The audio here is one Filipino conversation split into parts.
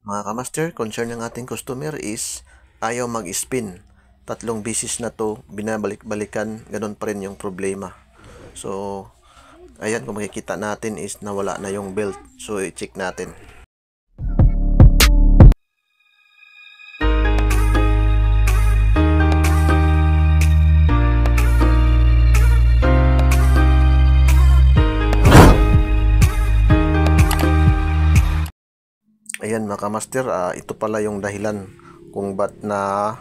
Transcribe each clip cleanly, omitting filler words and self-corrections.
Mga kamaster, concern ng ating customer is ayaw mag-spin. 3 beses na to, binabalik-balikan, ganun pa rin yung problema. So, ayan, kung makikita natin is nawala na yung belt. So, i-check natin. Ayan mga kamaster, ito pala yung dahilan kung ba't na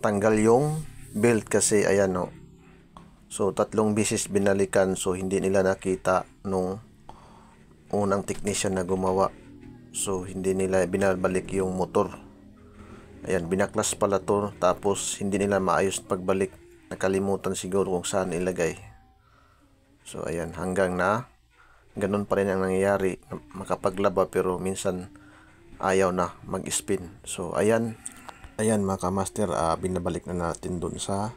tanggal yung belt kasi ayan o. So 3 beses binalikan, so hindi nila nakita nung unang technician na gumawa. So hindi nila binabalik yung motor. Ayan, binaklas pala to, tapos hindi nila maayos pagbalik. Nakalimutan siguro kung saan ilagay. So ayan, hanggang na ganun pa rin ang nangyayari, makapaglaba pero minsan ayaw na mag-spin. So ayan mga kamaster, binabalik na natin dun sa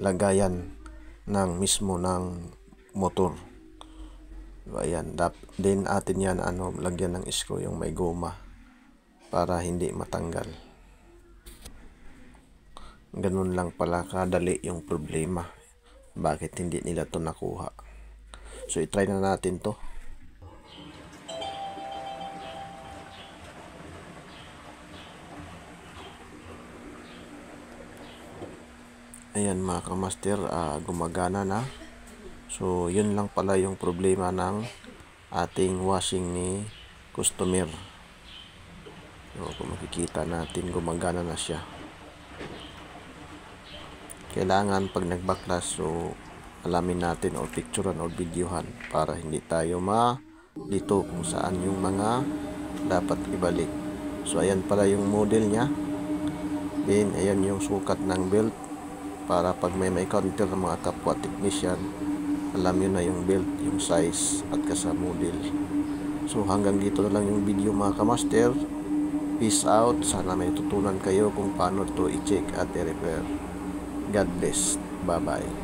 lagayan ng mismo ng motor. So ayan, din atin yan lagyan ng screw yung may goma para hindi matanggal. Ganun lang pala kadali yung problema, bakit hindi nila to nakuha. So i-try na natin to. Ayan mga kamaster, gumagana na. So yun lang pala yung problema ng ating washing ni customer. So kung makikita natin, gumagana na siya. Kailangan pag nagbaklas, so alamin natin o picturean o videohan para hindi tayo malito kung saan yung mga dapat ibalik. So ayan pala yung model niya. Then ayan yung sukat ng belt, para pag may counter ng mga kapwa technician, alam nyo na yung belt, yung size at kasama model. So hanggang dito na lang yung video mga kamaster. Peace out. Sana may tutunan kayo kung paano to i-check at i-repair. God bless. Bye bye.